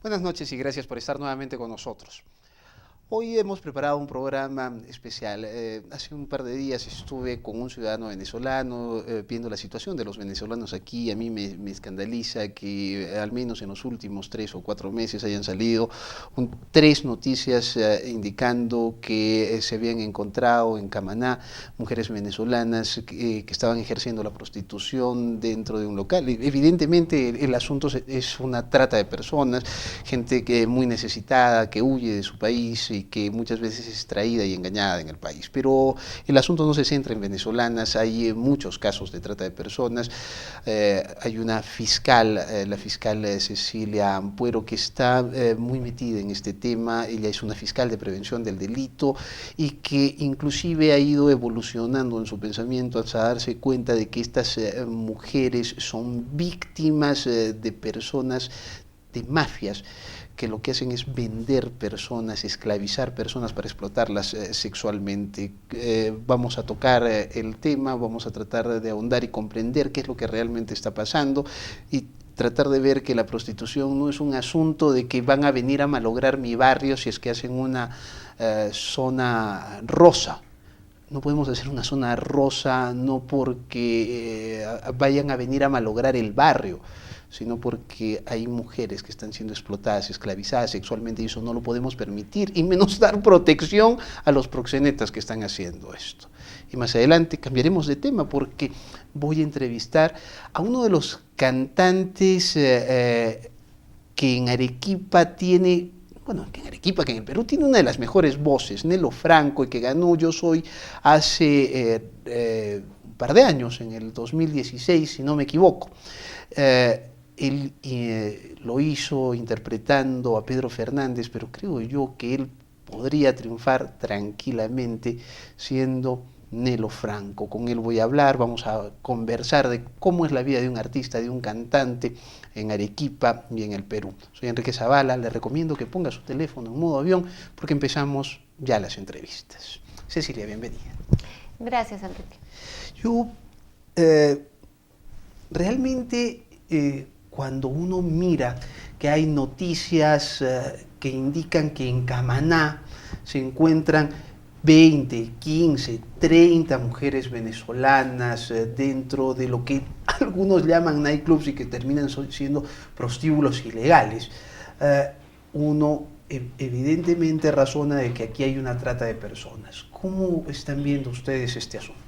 Buenas noches y gracias por estar nuevamente con nosotros. Hoy hemos preparado un programa especial. Hace un par de días estuve con un ciudadano venezolano viendo la situación de los venezolanos aquí. A mí me escandaliza que al menos en los últimos 3 o 4 meses hayan salido 3 noticias indicando que se habían encontrado en Camaná mujeres venezolanas que estaban ejerciendo la prostitución dentro de un local. Evidentemente el asunto es una trata de personas, gente que muy necesitada, que huye de su país y que muchas veces es traída y engañada en el país. Pero el asunto no se centra en venezolanas, hay muchos casos de trata de personas. Hay una fiscal, la fiscal Cecilia Ampuero, que está muy metida en este tema. Ella es una fiscal de prevención del delito y que inclusive ha ido evolucionando en su pensamiento hasta darse cuenta de que estas mujeres son víctimas de personas, de mafias, que lo que hacen es vender personas, esclavizar personas para explotarlas sexualmente. Vamos a tocar el tema, vamos a tratar de ahondar y comprender qué es lo que realmente está pasando y tratar de ver que la prostitución no es un asunto de que van a venir a malograr mi barrio si es que hacen una zona rosa. No podemos hacer una zona rosa no porque vayan a venir a malograr el barrio, sino porque hay mujeres que están siendo explotadas, esclavizadas sexualmente, y eso no lo podemos permitir, y menos dar protección a los proxenetas que están haciendo esto. Y más adelante cambiaremos de tema porque voy a entrevistar a uno de los cantantes que en Arequipa tiene, bueno, que en Arequipa, que en el Perú tiene una de las mejores voces, Nelo Franco, y que ganó Yo Soy hace un par de años, en el 2016, si no me equivoco. Él lo hizo interpretando a Pedro Fernández, pero creo yo que él podría triunfar tranquilamente siendo Nelo Franco. Con él voy a hablar, vamos a conversar de cómo es la vida de un artista, de un cantante en Arequipa y en el Perú. Soy Enrique Zavala, le recomiendo que ponga su teléfono en modo avión porque empezamos ya las entrevistas. Cecilia, bienvenida. Gracias, Enrique. Yo realmente cuando uno mira que hay noticias que indican que en Camaná se encuentran 20, 15, 30 mujeres venezolanas dentro de lo que algunos llaman nightclubs y que terminan siendo prostíbulos ilegales, uno evidentemente razona de que aquí hay una trata de personas. ¿Cómo están viendo ustedes este asunto?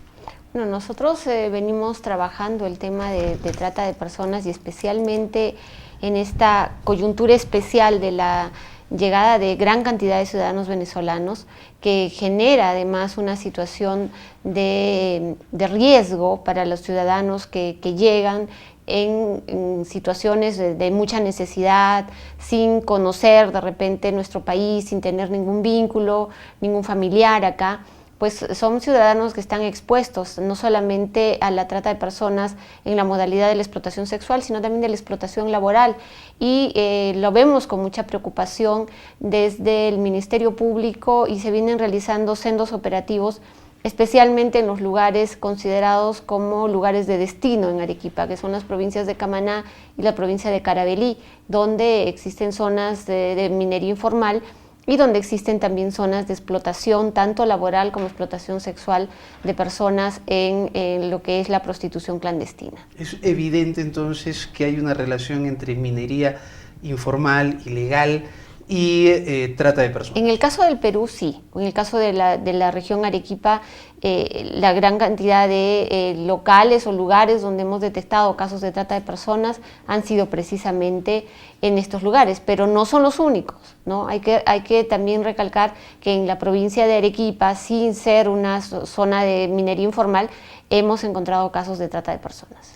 Bueno, nosotros venimos trabajando el tema de trata de personas y especialmente en esta coyuntura especial de la llegada de gran cantidad de ciudadanos venezolanos que genera además una situación de riesgo para los ciudadanos que llegan en situaciones de mucha necesidad, sin conocer de repente nuestro país, sin tener ningún vínculo, ningún familiar acá. Pues son ciudadanos que están expuestos no solamente a la trata de personas en la modalidad de la explotación sexual, sino también de la explotación laboral. Y lo vemos con mucha preocupación desde el Ministerio Público y se vienen realizando sendos operativos, especialmente en los lugares considerados como lugares de destino en Arequipa, que son las provincias de Camaná y la provincia de Caravelí, donde existen zonas de minería informal y donde existen también zonas de explotación, tanto laboral como explotación sexual de personas en lo que es la prostitución clandestina. Es evidente entonces que hay una relación entre minería informal, ilegal y trata de personas. En el caso del Perú sí, en el caso de la región Arequipa, la gran cantidad de locales o lugares donde hemos detectado casos de trata de personas han sido precisamente en estos lugares, pero no son los únicos, ¿no? Hay que también recalcar que en la provincia de Arequipa, sin ser una zona de minería informal, hemos encontrado casos de trata de personas.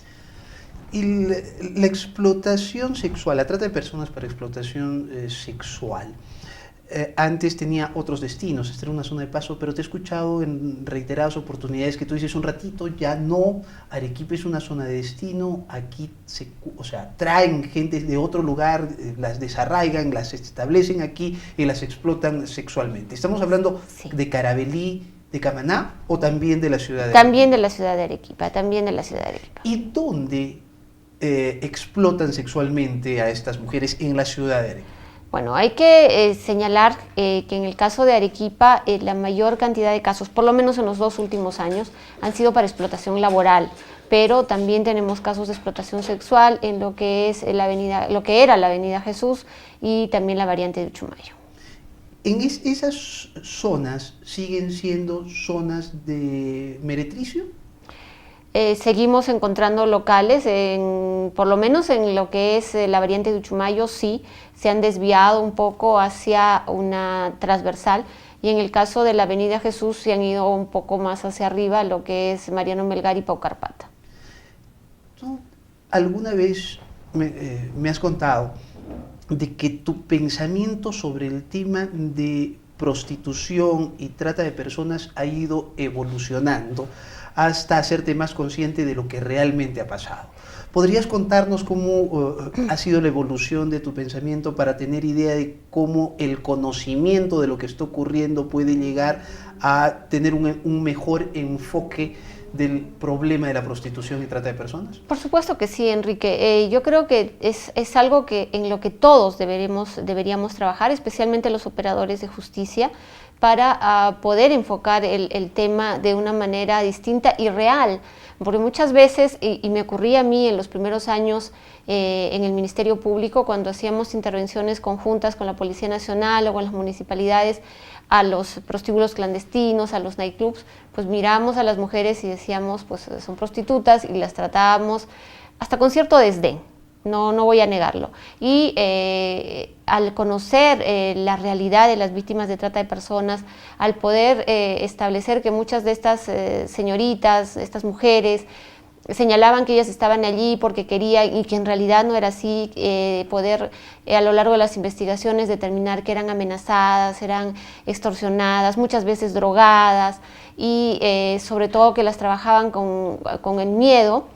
Y la explotación sexual, la trata de personas para explotación sexual, antes tenía otros destinos, esta era una zona de paso, pero te he escuchado en reiteradas oportunidades que tú dices un ratito, ya no, Arequipa es una zona de destino, aquí traen gente de otro lugar, las desarraigan, las establecen aquí y las explotan sexualmente. Estamos hablando de Caravelí, de Camaná o también de la ciudad de Arequipa. También de la ciudad de Arequipa, también de la ciudad de Arequipa. ¿Y dónde explotan sexualmente a estas mujeres en la ciudad de Arequipa? Bueno, hay que señalar que en el caso de Arequipa la mayor cantidad de casos, por lo menos en los 2 últimos años, han sido para explotación laboral, pero también tenemos casos de explotación sexual en lo que es lo que era la Avenida Jesús y también la variante de Uchumayo. ¿En esas zonas siguen siendo zonas de meretricio? Seguimos encontrando locales, por lo menos en lo que es la variante de Uchumayo, sí, se han desviado un poco hacia una transversal, y en el caso de la Avenida Jesús se han ido un poco más hacia arriba, lo que es Mariano Melgar y Paucarpata. ¿Tú alguna vez me has contado de que tu pensamiento sobre el tema de prostitución y trata de personas ha ido evolucionando hasta hacerte más consciente de lo que realmente ha pasado? ¿Podrías contarnos cómo ha sido la evolución de tu pensamiento para tener idea de cómo el conocimiento de lo que está ocurriendo puede llegar a tener un mejor enfoque del problema de la prostitución y trata de personas? Por supuesto que sí, Enrique. Yo creo que es algo en lo que todos deberíamos trabajar, especialmente los operadores de justicia, para poder enfocar el tema de una manera distinta y real. Porque muchas veces, y me ocurría a mí en los primeros años en el Ministerio Público, cuando hacíamos intervenciones conjuntas con la Policía Nacional o con las municipalidades, a los prostíbulos clandestinos, a los nightclubs, pues mirábamos a las mujeres y decíamos, pues son prostitutas, y las tratábamos hasta con cierto desdén, no voy a negarlo. Y al conocer la realidad de las víctimas de trata de personas, al poder establecer que muchas de estas señoritas, estas mujeres, señalaban que ellas estaban allí porque querían, y que en realidad no era así, poder a lo largo de las investigaciones determinar que eran amenazadas, eran extorsionadas, muchas veces drogadas, y sobre todo que las trabajaban con el miedo.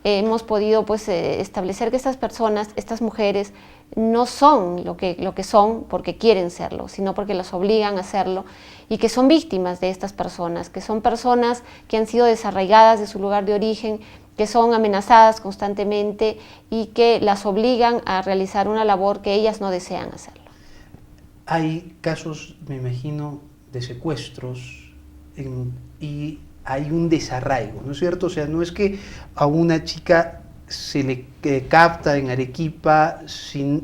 Hemos podido pues establecer que estas personas, estas mujeres, no son lo que son porque quieren serlo, sino porque las obligan a hacerlo, y que son víctimas de estas personas, que son personas que han sido desarraigadas de su lugar de origen, que son amenazadas constantemente y que las obligan a realizar una labor que ellas no desean hacerlo. Hay casos, me imagino, de secuestros y hay un desarraigo, ¿no es cierto? O sea, no es que a una chica se le capta en Arequipa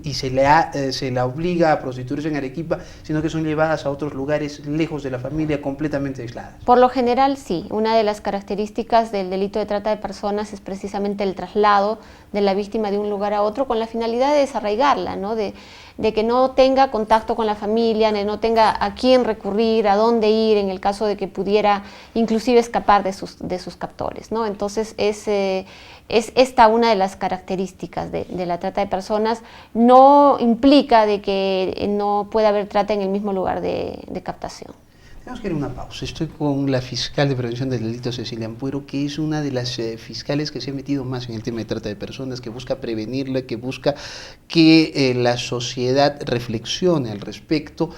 y se la obliga a prostituirse en Arequipa, sino que son llevadas a otros lugares lejos de la familia, completamente aisladas. Por lo general, sí. Una de las características del delito de trata de personas es precisamente el traslado de la víctima de un lugar a otro con la finalidad de desarraigarla, ¿no? De que no tenga contacto con la familia, de no tenga a quién recurrir, a dónde ir, en el caso de que pudiera inclusive escapar de sus captores, ¿no? Entonces es esta una de las características de la trata de personas. No implica de que no pueda haber trata en el mismo lugar de captación. Tenemos que ir a una pausa. Estoy con la fiscal de prevención del delito, Cecilia Ampuero, que es una de las fiscales que se ha metido más en el tema de trata de personas, que busca prevenirla, que busca que la sociedad reflexione al respecto,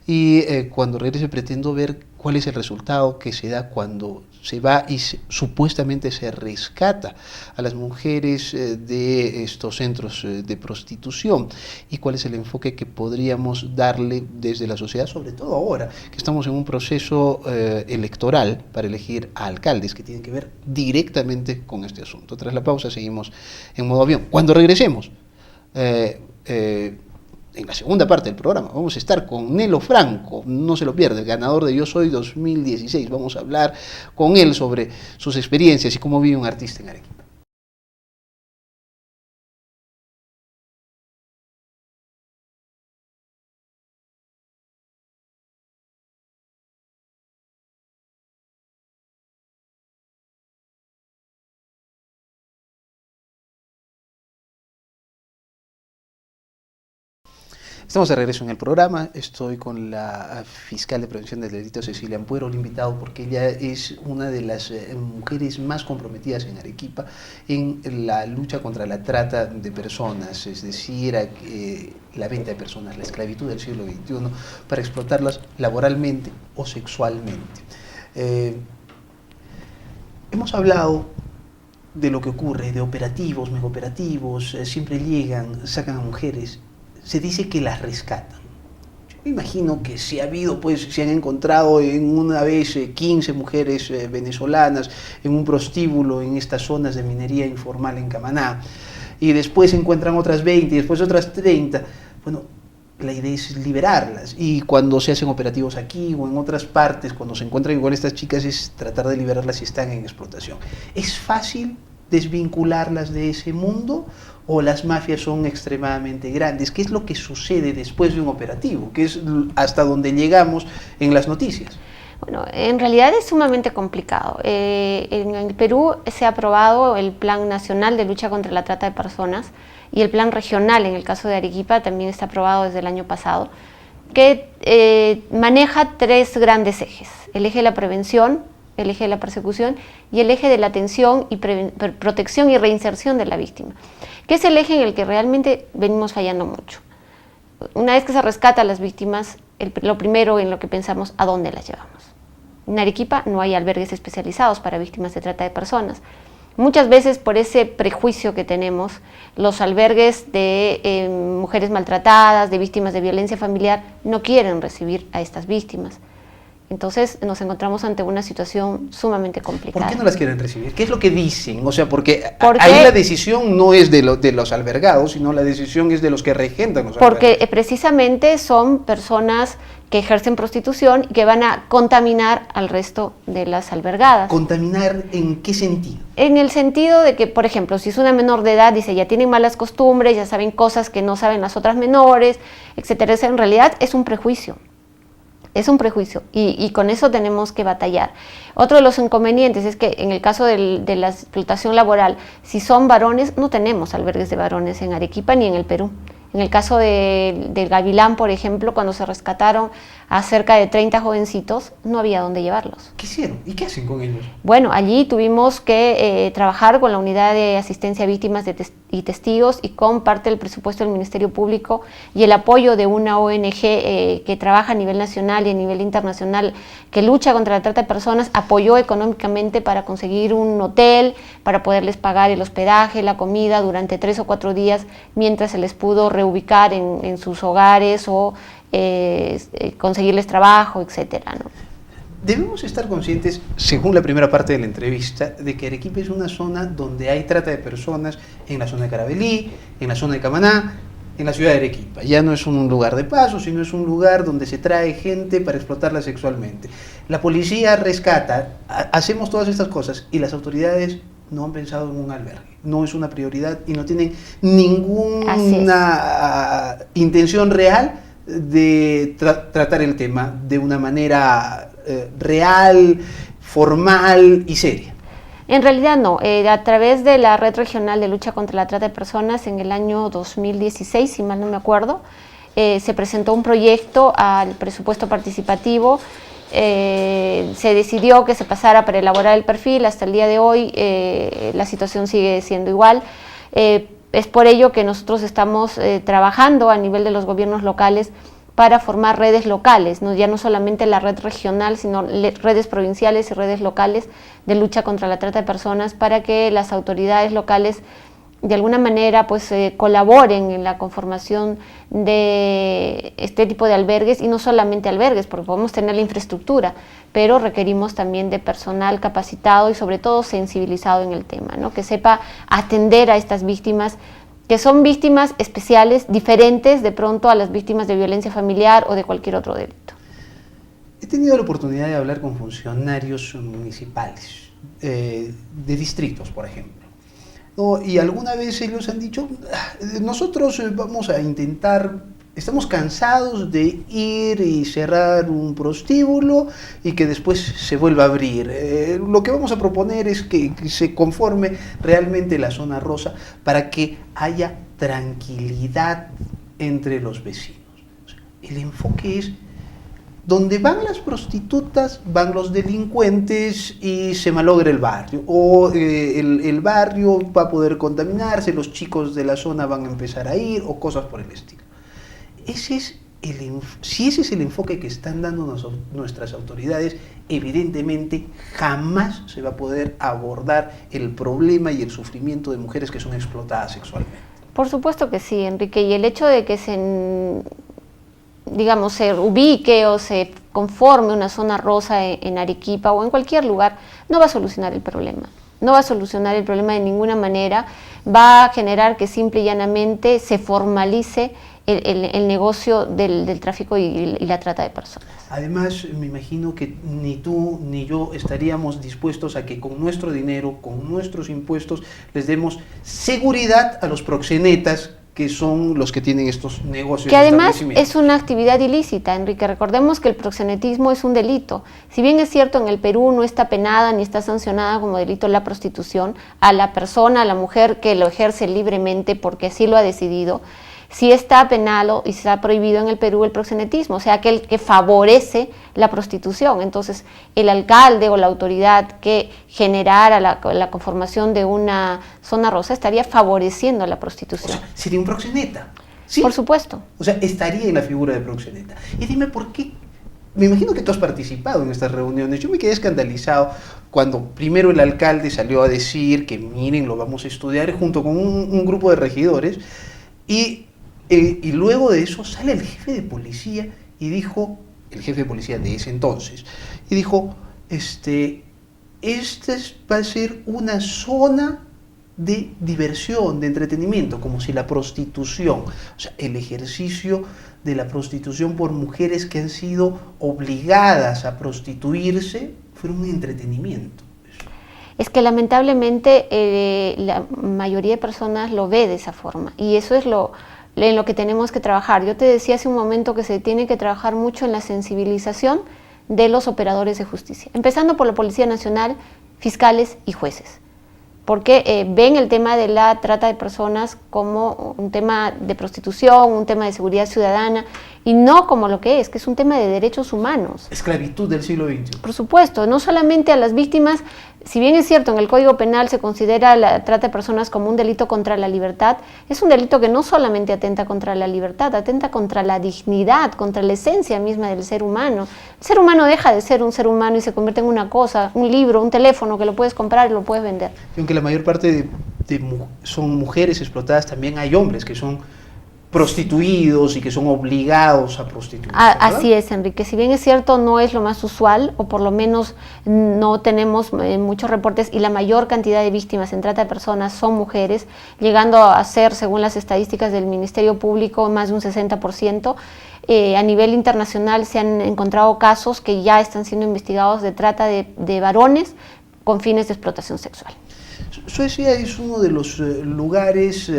y cuando regrese pretendo ver cuál es el resultado que se da cuando se va y supuestamente se rescata a las mujeres de estos centros de prostitución, y cuál es el enfoque que podríamos darle desde la sociedad, sobre todo ahora que estamos en un proceso electoral para elegir a alcaldes que tienen que ver directamente con este asunto. Tras la pausa seguimos en modo avión. Cuando regresemos, en la segunda parte del programa vamos a estar con Nelo Franco, no se lo pierda, el ganador de Yo Soy 2016. Vamos a hablar con él sobre sus experiencias y cómo vive un artista en Arequipa. Estamos de regreso en el programa. Estoy con la fiscal de prevención del delito, Cecilia Ampuero, el invitado porque ella es una de las mujeres más comprometidas en Arequipa en la lucha contra la trata de personas, es decir, la venta de personas, la esclavitud del siglo XXI, para explotarlas laboralmente o sexualmente. Hemos hablado de lo que ocurre, de operativos, megaoperativos, siempre llegan, sacan a mujeres, se dice que las rescatan. Yo me imagino que si ha habido, pues, se han encontrado en una vez 15 mujeres venezolanas en un prostíbulo en estas zonas de minería informal en Camaná, y después se encuentran otras 20 y después otras 30, bueno, la idea es liberarlas, y cuando se hacen operativos aquí o en otras partes, cuando se encuentran igual estas chicas, es tratar de liberarlas si están en explotación. ¿Es fácil desvincularlas de ese mundo o las mafias son extremadamente grandes? ¿Qué es lo que sucede después de un operativo? ¿Qué es hasta donde llegamos en las noticias? Bueno, en realidad es sumamente complicado. En el Perú se ha aprobado el Plan Nacional de Lucha contra la Trata de Personas y el Plan Regional, en el caso de Arequipa, también está aprobado desde el año pasado, que maneja 3 grandes ejes: el eje de la prevención, el eje de la persecución y el eje de la atención y protección y reinserción de la víctima, que es el eje en el que realmente venimos fallando mucho. Una vez que se rescata a las víctimas, lo primero en lo que pensamos, ¿a dónde las llevamos? En Arequipa no hay albergues especializados para víctimas de trata de personas. Muchas veces, por ese prejuicio que tenemos, los albergues de mujeres maltratadas, de víctimas de violencia familiar, no quieren recibir a estas víctimas. Entonces nos encontramos ante una situación sumamente complicada. ¿Por qué no las quieren recibir? ¿Qué es lo que dicen? O sea, porque ahí la decisión no es de los albergados, sino la decisión es de los que regentan los albergados. Porque precisamente son personas que ejercen prostitución y que van a contaminar al resto de las albergadas. ¿Contaminar en qué sentido? En el sentido de que, por ejemplo, si es una menor de edad, dice, ya tienen malas costumbres, ya saben cosas que no saben las otras menores, etcétera. En realidad es un prejuicio. Es un prejuicio y con eso tenemos que batallar. Otro de los inconvenientes es que en el caso de la explotación laboral, si son varones, no tenemos albergues de varones en Arequipa ni en el Perú. En el caso del Gavilán, por ejemplo, cuando se rescataron a cerca de 30 jovencitos, no había dónde llevarlos. ¿Qué hicieron? ¿Y qué hacen con ellos? Bueno, allí tuvimos que trabajar con la Unidad de Asistencia a Víctimas y Testigos y con parte del presupuesto del Ministerio Público y el apoyo de una ONG que trabaja a nivel nacional y a nivel internacional, que lucha contra la trata de personas, apoyó económicamente para conseguir un hotel, para poderles pagar el hospedaje, la comida durante 3 o 4 días, mientras se les pudo reubicar en sus hogares o conseguirles trabajo, etcétera, ¿no? Debemos estar conscientes, según la primera parte de la entrevista, de que Arequipa es una zona donde hay trata de personas, en la zona de Carabalí, en la zona de Camaná, en la ciudad de Arequipa. Ya no es un lugar de paso, sino es un lugar donde se trae gente para explotarla sexualmente. La policía rescata, hacemos todas estas cosas y las autoridades no han pensado en un albergue. No es una prioridad y no tienen ninguna intención real de tratar el tema de una manera real, formal y seria. En realidad no. A través de la Red Regional de Lucha contra la Trata de Personas en el año 2016, si mal no me acuerdo, se presentó un proyecto al presupuesto participativo. Se decidió que se pasara para elaborar el perfil. Hasta el día de hoy la situación sigue siendo igual. Es por ello que nosotros estamos trabajando a nivel de los gobiernos locales para formar redes locales, ¿no? Ya no solamente la red regional, sino redes provinciales y redes locales de lucha contra la trata de personas, para que las autoridades locales de alguna manera pues colaboren en la conformación de este tipo de albergues, y no solamente albergues, porque podemos tener la infraestructura, pero requerimos también de personal capacitado y sobre todo sensibilizado en el tema, ¿no? Que sepa atender a estas víctimas, que son víctimas especiales, diferentes de pronto a las víctimas de violencia familiar o de cualquier otro delito. He tenido la oportunidad de hablar con funcionarios municipales, de distritos, por ejemplo, ¿no? Y alguna vez ellos han dicho, nosotros vamos a intentar, estamos cansados de ir y cerrar un prostíbulo y que después se vuelva a abrir. Lo que vamos a proponer es que se conforme realmente la zona rosa para que haya tranquilidad entre los vecinos. O sea, el enfoque es, donde van las prostitutas, van los delincuentes y se malogra el barrio. O el barrio va a poder contaminarse, los chicos de la zona van a empezar a ir, o cosas por el estilo. Si ese es el enfoque que están dando nuestras autoridades, evidentemente jamás se va a poder abordar el problema y el sufrimiento de mujeres que son explotadas sexualmente. Por supuesto que sí, Enrique, y el hecho de que digamos, se ubique o se conforme una zona rosa en Arequipa o en cualquier lugar, no va a solucionar el problema. No va a solucionar el problema de ninguna manera, va a generar que simple y llanamente se formalice el negocio del tráfico y la trata de personas. Además, me imagino que ni tú ni yo estaríamos dispuestos a que con nuestro dinero, con nuestros impuestos, les demos seguridad a los proxenetas, que son los que tienen estos negocios. Que además es una actividad ilícita, Enrique. Recordemos que el proxenetismo es un delito. Si bien es cierto, en el Perú no está penada ni está sancionada como delito la prostitución, a la persona, a la mujer que lo ejerce libremente porque así lo ha decidido, sí está penado y está prohibido en el Perú el proxenetismo, o sea, aquel que favorece la prostitución. Entonces, el alcalde o la autoridad que generara la conformación de una zona rosa estaría favoreciendo la prostitución. O sea, sería un proxeneta. Sí. Por supuesto. O sea, estaría en la figura de proxeneta. Y dime por qué. Me imagino que tú has participado en estas reuniones. Yo me quedé escandalizado cuando primero el alcalde salió a decir que miren, lo vamos a estudiar junto con un grupo de regidores y luego de eso sale el jefe de policía y dijo, el jefe de policía de ese entonces, y dijo, va a ser una zona de diversión, de entretenimiento, como si la prostitución, o sea, el ejercicio de la prostitución por mujeres que han sido obligadas a prostituirse, fuera un entretenimiento. Es que lamentablemente la mayoría de personas lo ve de esa forma, y eso es en lo que tenemos que trabajar. Yo te decía hace un momento que se tiene que trabajar mucho en la sensibilización de los operadores de justicia, empezando por la Policía Nacional, fiscales y jueces, porque ven el tema de la trata de personas como un tema de prostitución, un tema de seguridad ciudadana, y no como lo que es un tema de derechos humanos. Esclavitud del siglo XXI. Por supuesto, no solamente a las víctimas, si bien es cierto, en el Código Penal se considera la trata de personas como un delito contra la libertad, es un delito que no solamente atenta contra la libertad, atenta contra la dignidad, contra la esencia misma del ser humano. El ser humano deja de ser un ser humano y se convierte en una cosa, un libro, un teléfono que lo puedes comprar y lo puedes vender. Y aunque la mayor parte son mujeres explotadas, también hay hombres que son prostituidos y que son obligados a prostituirse. Así es, Enrique. Si bien es cierto, no es lo más usual, o por lo menos no tenemos muchos reportes, y la mayor cantidad de víctimas en trata de personas son mujeres, llegando a ser, según las estadísticas del Ministerio Público, más de un 60%. A nivel internacional se han encontrado casos que ya están siendo investigados de trata de varones con fines de explotación sexual. Suecia es uno de los lugares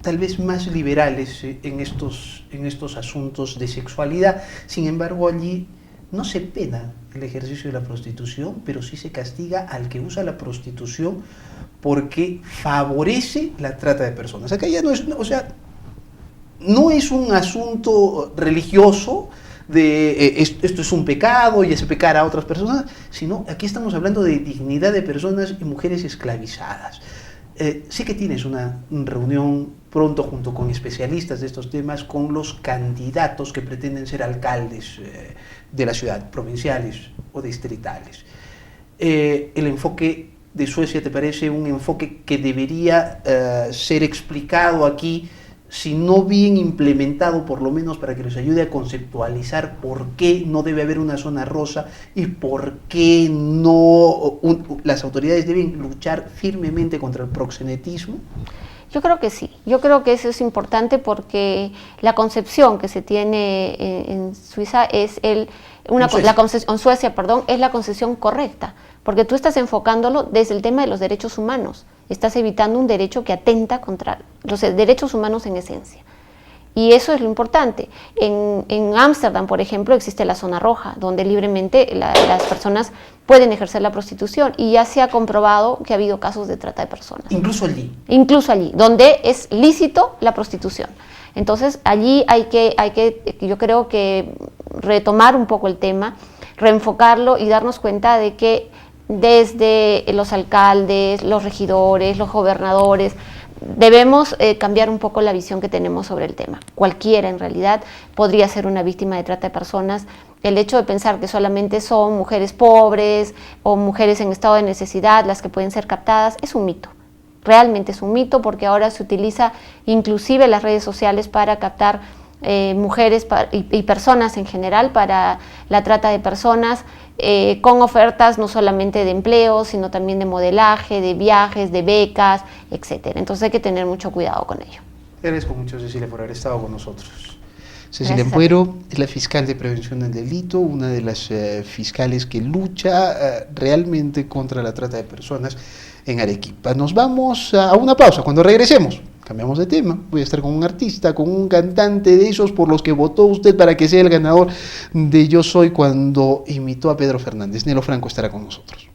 tal vez más liberales en estos asuntos de sexualidad. Sin embargo, allí no se pena el ejercicio de la prostitución, pero sí se castiga al que usa la prostitución porque favorece la trata de personas. Acá ya no es, o sea, no es un asunto religioso de esto es un pecado y ese pecar a otras personas, sino aquí estamos hablando de dignidad de personas y mujeres esclavizadas. Sé que tienes una reunión pronto junto con especialistas de estos temas, con los candidatos que pretenden ser alcaldes de la ciudad, provinciales o distritales. El enfoque de Suecia, ¿te parece un enfoque que debería ser explicado aquí, si no bien implementado, por lo menos para que les ayude a conceptualizar por qué no debe haber una zona rosa y por qué las autoridades deben luchar firmemente contra el proxenetismo? Yo creo que sí, yo creo que eso es importante porque la concepción que se tiene en Suiza es en Suecia, es la concepción correcta, porque tú estás enfocándolo desde el tema de los derechos humanos, estás evitando un derecho que atenta contra los derechos humanos en esencia. Y eso es lo importante. En Ámsterdam, por ejemplo, existe la zona roja, donde libremente las personas pueden ejercer la prostitución, y ya se ha comprobado que ha habido casos de trata de personas. Incluso allí. Incluso allí, donde es lícito la prostitución. Entonces, allí hay que, yo creo que retomar un poco el tema, reenfocarlo y darnos cuenta de que desde los alcaldes, los regidores, los gobernadores, debemos cambiar un poco la visión que tenemos sobre el tema. Cualquiera, en realidad, podría ser una víctima de trata de personas. El hecho de pensar que solamente son mujeres pobres o mujeres en estado de necesidad las que pueden ser captadas es un mito. realmente es un mito, porque ahora se utiliza inclusive las redes sociales para captar mujeres y personas en general para la trata de personas, con ofertas no solamente de empleo, sino también de modelaje, de viajes, de becas, etc. Entonces hay que tener mucho cuidado con ello. Agradezco mucho, Cecilia, por haber estado con nosotros. Cecilia Ampuero es la fiscal de prevención del delito, una de las fiscales que lucha realmente contra la trata de personas en Arequipa. Nos vamos a una pausa. Cuando regresemos, cambiamos de tema. Voy a estar con un artista, con un cantante de esos por los que votó usted para que sea el ganador de Yo Soy cuando imitó a Pedro Fernández. Nelo Franco estará con nosotros.